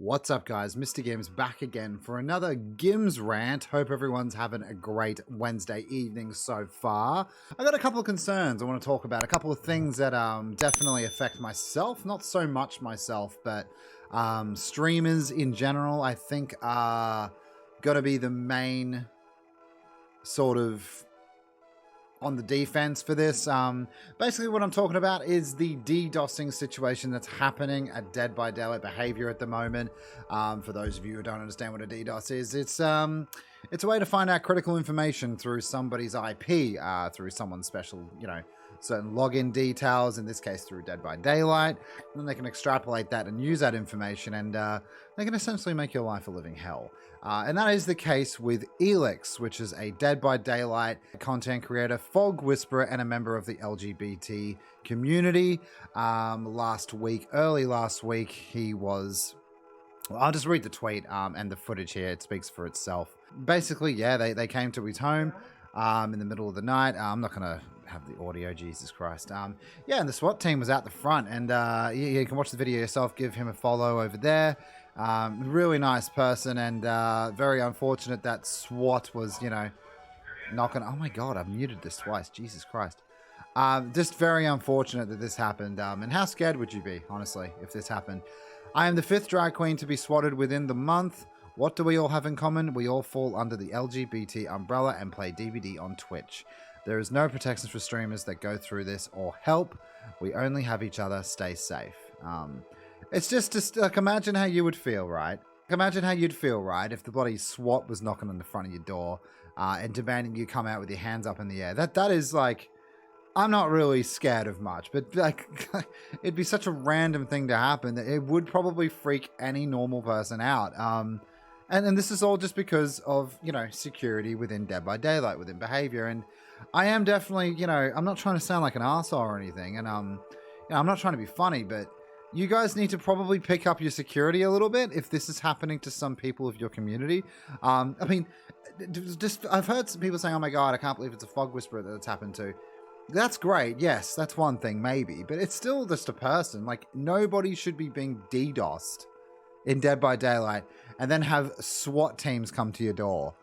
What's up, guys? MrGimms back again for another GimmsRant. Hope everyone's having a great Wednesday evening so far. I got a couple of concerns I want to talk about, a couple of things that definitely affect myself, not so much myself, but streamers in general, I think are going to be the main sort of on the defense for this. Basically what I'm talking about is the DDoSing situation that's happening at Dead by Daylight behavior at the moment. For those of you who don't understand what a DDoS is, it's a way to find out critical information through somebody's IP, through someone's special, certain login details, in this case through Dead by Daylight. And then they can extrapolate that and use that information, and they can essentially make your life a living hell. And that is the case with Elix, which is a Dead by Daylight content creator, fog whisperer, and a member of the LGBT community. Early last week, he was... Well, I'll just read the tweet and the footage here. It speaks for itself. Basically, yeah, they came to his home in the middle of the night. I'm not going to have the audio, Jesus Christ. Yeah, and the SWAT team was out the front, and you can watch the video yourself. Give him a follow over there. Really nice person, and very unfortunate that SWAT was, knocking... Oh my God, I've muted this twice. Jesus Christ. Just very unfortunate that this happened. And how scared would you be, honestly, if this happened? I am the 5th drag queen to be swatted within the month. What do we all have in common? We all fall under the LGBT umbrella and play DVD on Twitch. There is no protections for streamers that go through this or help. We only have each other. Stay safe. It's just like, imagine how you would feel, right? Imagine how you'd feel, right, if the bloody SWAT was knocking on the front of your door and demanding you come out with your hands up in the air. That is like... I'm not really scared of much, but like, it'd be such a random thing to happen that it would probably freak any normal person out. And this is all just because of, security within Dead by Daylight, within behavior. And I am definitely, I'm not trying to sound like an arsehole or anything. And, I'm not trying to be funny, but you guys need to probably pick up your security a little bit if this is happening to some people of your community. I mean, I've heard some people saying, oh my God, I can't believe it's a fog whisperer that it's happened to. That's great. Yes, that's one thing, maybe. But it's still just a person. Like, nobody should be being DDoSed in Dead by Daylight and then have SWAT teams come to your door.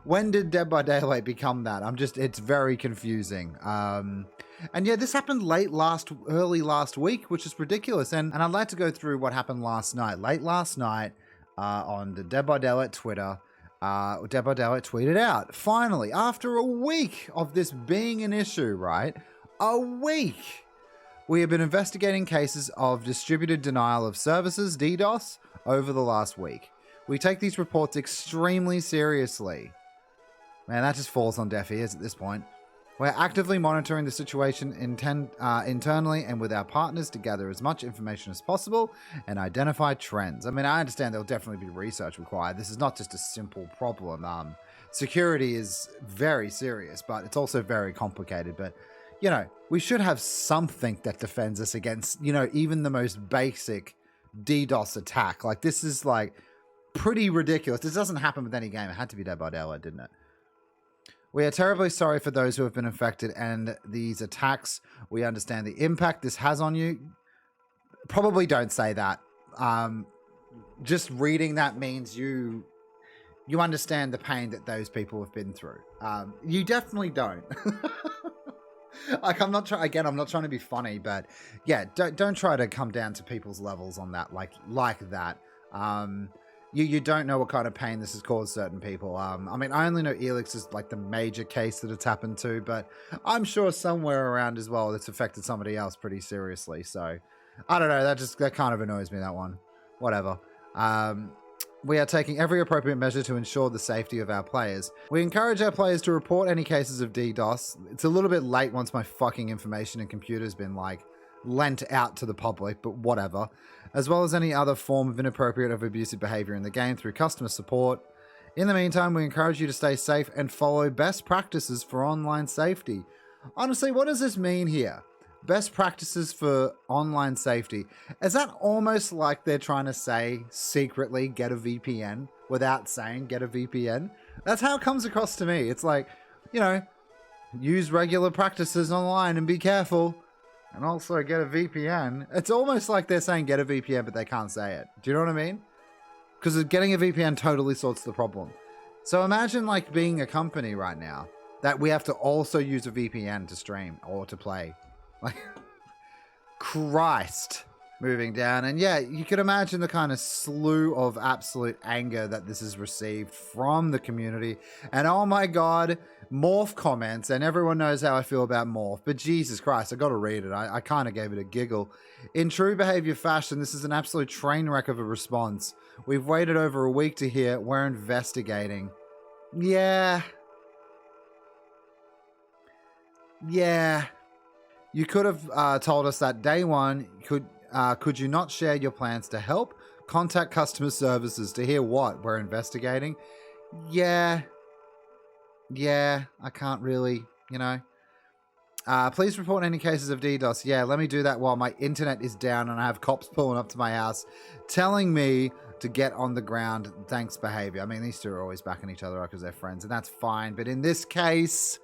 When did Dead by Daylight become that? It's very confusing. And yeah, this happened early last week, which is ridiculous. And I'd like to go through what happened last night. Late last night on the Dead by Daylight Twitter. Dead by Daylight tweeted out, finally, after a week of this being an issue, right? A week! We have been investigating cases of distributed denial of services, DDoS, over the last week. We take these reports extremely seriously. Man, that just falls on deaf ears at this point. We're actively monitoring the situation internally and with our partners to gather as much information as possible and identify trends. I mean, I understand there'll definitely be research required. This is not just a simple problem. Security is very serious, but it's also very complicated. But, we should have something that defends us against, even the most basic DDoS attack. Like, this is, like, pretty ridiculous. This doesn't happen with any game. It had to be Dead by Daylight, didn't it? We are terribly sorry for those who have been affected and these attacks. We understand the impact this has on you. Probably don't say that. Just reading that means you understand the pain that those people have been through. You definitely don't. Like, I'm not trying to be funny, but yeah, don't try to come down to people's levels on that, like that. You don't know what kind of pain this has caused certain people. I mean, I only know Elix is like the major case that it's happened to, but I'm sure somewhere around as well it's affected somebody else pretty seriously. So, I don't know. That kind of annoys me, that one. Whatever. We are taking every appropriate measure to ensure the safety of our players. We encourage our players to report any cases of DDoS. It's a little bit late once my fucking information and computer's been, like, lent out to the public, but whatever. As well as any other form of inappropriate or abusive behavior in the game through customer support. In the meantime, we encourage you to stay safe and follow best practices for online safety. Honestly, what does this mean here? Best practices for online safety. Is that almost like they're trying to say secretly get a VPN without saying get a VPN? That's how it comes across to me. It's like, use regular practices online and be careful. And also get a VPN. It's almost like they're saying get a VPN, but they can't say it. Do you know what I mean? Because getting a VPN totally sorts the problem. So imagine like being a company right now that we have to also use a VPN to stream or to play. Like, Christ. Moving down. And yeah, you can imagine the kind of slew of absolute anger that this has received from the community. And oh my God, Morph comments, and everyone knows how I feel about Morph, but Jesus Christ, I got to read it. I kind of gave it a giggle. In true behavior fashion, this is an absolute train wreck of a response. We've waited over a week to hear. We're investigating. Yeah. Yeah. You could have told us that day one. Could you not share your plans to help? Contact customer services to hear what? We're investigating? Yeah. Yeah, I can't really, you know. Please report any cases of DDoS. Yeah, let me do that while my internet is down and I have cops pulling up to my house telling me to get on the ground. Thanks, behavior. I mean, these two are always backing each other up because they're friends, and that's fine. But in this case,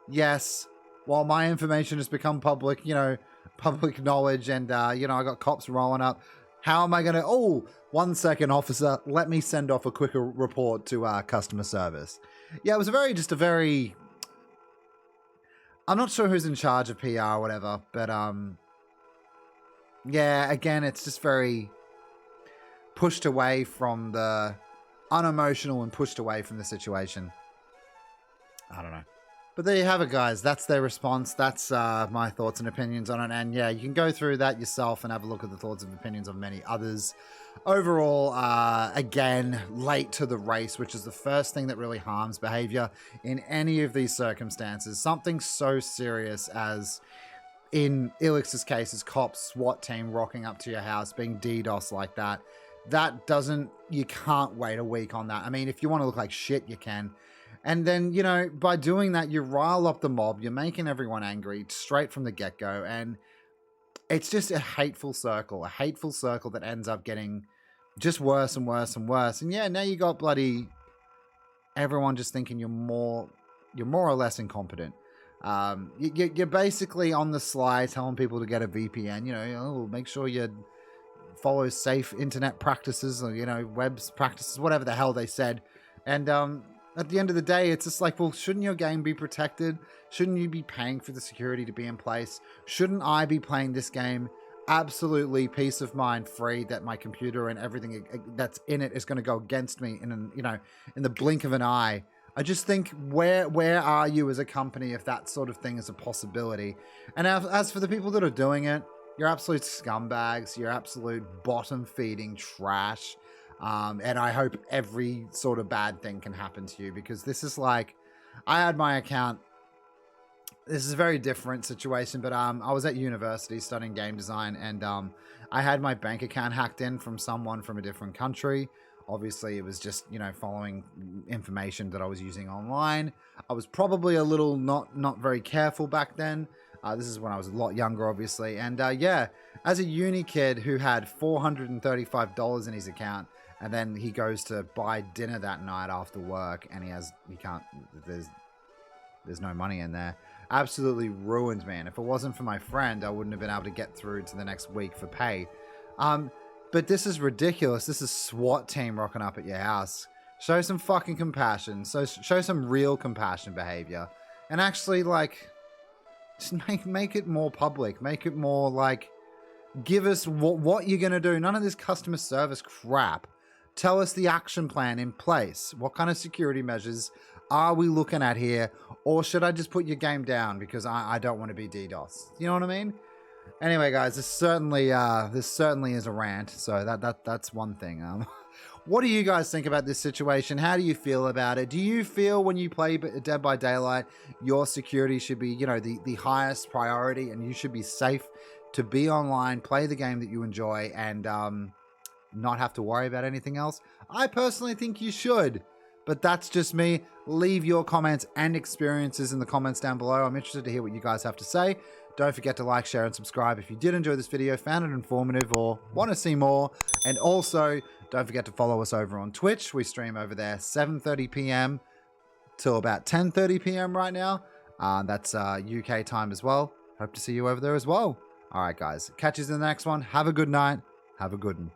yes, while my information has become public, you know, public knowledge, and, you know, I got cops rolling up. How am I going to... Oh, 1 second, officer. Let me send off a quick report to customer service. Yeah, it was just a very... I'm not sure who's in charge of PR or whatever, but, yeah, again, it's just very pushed away from the... unemotional and pushed away from the situation. I don't know. But there you have it, guys. That's their response. That's my thoughts and opinions on it. And yeah, you can go through that yourself and have a look at the thoughts and opinions of many others. Overall, again, late to the race, which is the first thing that really harms behavior in any of these circumstances. Something so serious as, in Elix's case, is cops, SWAT team rocking up to your house, being DDoS like that. That doesn't... You can't wait a week on that. I mean, if you want to look like shit, you can. And then, you know, by doing that, you rile up the mob. You're making everyone angry straight from the get-go. And it's just a hateful circle that ends up getting just worse and worse and worse. And yeah, now you got bloody everyone just thinking you're more or less incompetent. You're basically on the sly telling people to get a VPN. You know, oh, make sure you follow safe internet practices, or, you know, webs practices, whatever the hell they said. And, at the end of the day, it's just like, well, shouldn't your game be protected? Shouldn't you be paying for the security to be in place? Shouldn't I be playing this game absolutely peace of mind free, that my computer and everything that's in it is going to go against me in the blink of an eye? I just think, where are you as a company if that sort of thing is a possibility? And as for the people that are doing it, you're absolute scumbags. You're absolute bottom-feeding trash. And I hope every sort of bad thing can happen to you, because this is like, I had my account. This is a very different situation, but I was at university studying game design, and I had my bank account hacked in from someone from a different country. Obviously, it was just, you know, following information that I was using online. I was probably a little not very careful back then. This is when I was a lot younger, obviously. And yeah, as a uni kid who had $435 in his account, and then he goes to buy dinner that night after work, and there's no money in there. Absolutely ruined me. And if it wasn't for my friend, I wouldn't have been able to get through to the next week for pay. But this is ridiculous. This is SWAT team rocking up at your house. Show some fucking compassion. So show some real compassion behavior. And actually, like, just make it more public. Make it more, like, give us what you're going to do. None of this customer service crap. Tell us the action plan in place. What kind of security measures are we looking at here? Or should I just put your game down because I don't want to be DDoS? You know what I mean? Anyway, guys, this certainly is a rant. So that's one thing. What do you guys think about this situation? How do you feel about it? Do you feel when you play Dead by Daylight, your security should be, you know, the highest priority, and you should be safe to be online, play the game that you enjoy, and not have to worry about anything else? I personally think you should, but that's just me. Leave your comments and experiences in the comments down below. I'm interested to hear what you guys have to say. Don't forget to like, share, and subscribe if you did enjoy this video, found it informative, or want to see more. And also, don't forget to follow us over on Twitch. We stream over there 7:30 p.m. till about 10:30 p.m. right now. That's UK time as well. Hope to see you over there as well. All right, guys. Catch you in the next one. Have a good night. Have a good one.